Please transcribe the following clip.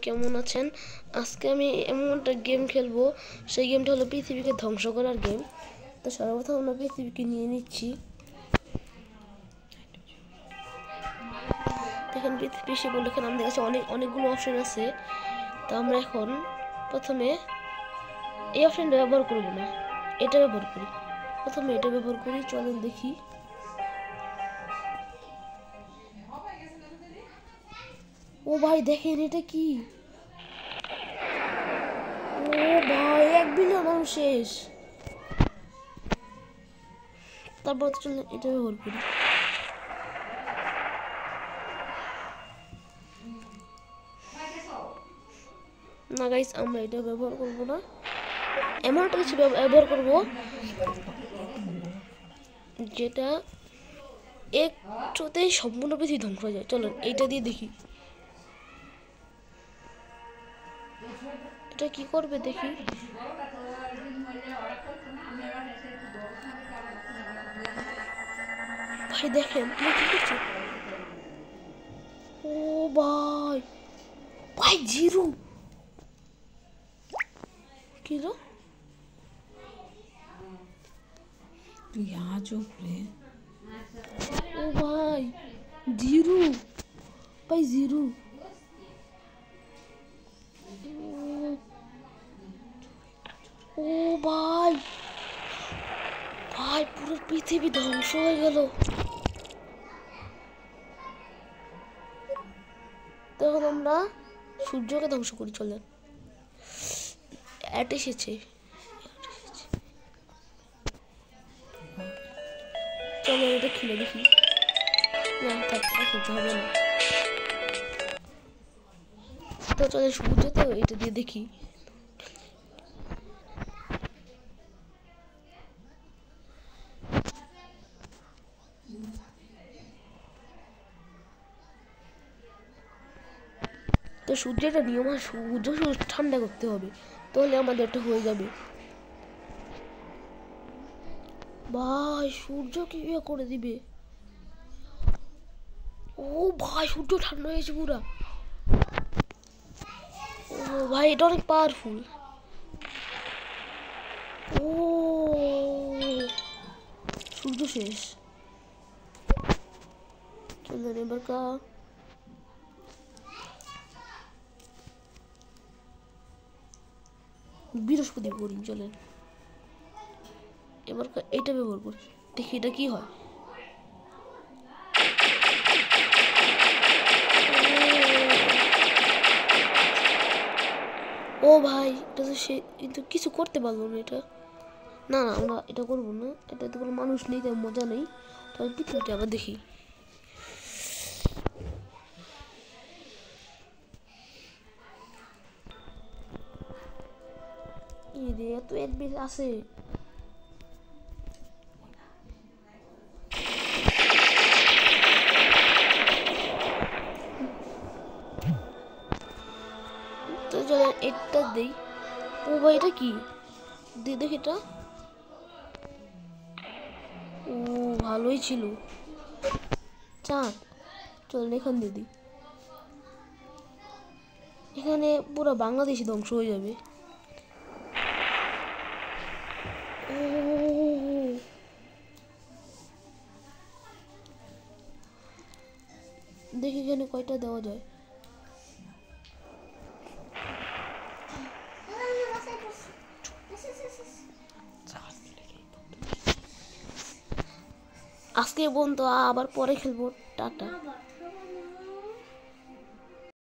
কেমন আছেন? আজকে আমি এমন একটা গেম খেলবো, সেই গেমটা হলো পৃথিবীকে ধ্বংস করার গেম। তো সর্বপ্রথম আমরা পৃথিবীকে নিয়ে নিচ্ছি। দেখেন পৃথিবী বলে এখানে আমাদের কাছে অনেকগুলো অপশন আছে। তো আমরা এখন প্রথমে এই অপশনটা ব্যবহার করব না, এটা ব্যবহার করি। প্রথমে এটা ব্যবহার করি, চলেন দেখি। ও ভাই দেখেন এটা কি! ও ভাই 1 বিলিয়ন মানুষ শেষ। তারপর চলে এটা ব্যবহার করি। না গাইস, আমরা এটা ব্যবহার করব না, এমন একটা কিছু ব্যবহার করব যেটা একটুতেই সম্পূর্ণ পৃথিবী ধ্বংস হয়ে যায়। চলো এইটা দিয়ে দেখি এটা কি করবে, দেখি। ভাই দেখেন তুমি কি করছো! ও ভাই, ভাই জিরো কিলো यहाँ चुप रहे। ও ভাই জিরো, ভাই জিরো। ও ভাই, ভাই পুরো পৃথিবী ধ্বংস হয়ে গেল। তখন আমরা সূর্যকে ধ্বংস করি। চলেন, অ্যাট এসেছে, চলো এটা খুলে দেখি। না থাক, খেলতে হবে না। তো চলে সূর্য, তো এটা দিয়ে দেখি। তো সূর্যটা নিয়ম, সূর্য ঠান্ডা করতে হবে, তাহলে আমাদের এটা হয়ে যাবে। ভাই সূর্য কি করে দিবে! ও ভাই সূর্য ঠান্ডা হয়েছে পুরা। ও ভাই এটা অনেক পাওয়ারফুল। ও সূর্য শেষ। চলেন এবার বৃহস্পতি করি। চলেন এবার এইটা ব্যবহার করি, দেখি এটা কি হয়। ও ভাই এটা তো সে কিন্তু কিছু করতে পারলো না। এটা না না, আমরা এটা করবো না, এটা তো কোনো মানুষ নেই, তাই মজা নেই। তাহলে পৃথিবীটা আবার দেখি। রে এত এডমিট আছে। তো চলেন এটা দেই। ও ভাই এটা কি দিয়ে দেখি এটা। ও ভালোই ছিল, চাঁদ। চলেন এখান দিয়ে দিই, এখানে পুরো বাংলাদেশই ধ্বংস হয়ে যাবে। দেখি এখানে কয়টা দেওয়া যায়। আজকে বন্ধু, আবার পরে খেলবো। টাটা।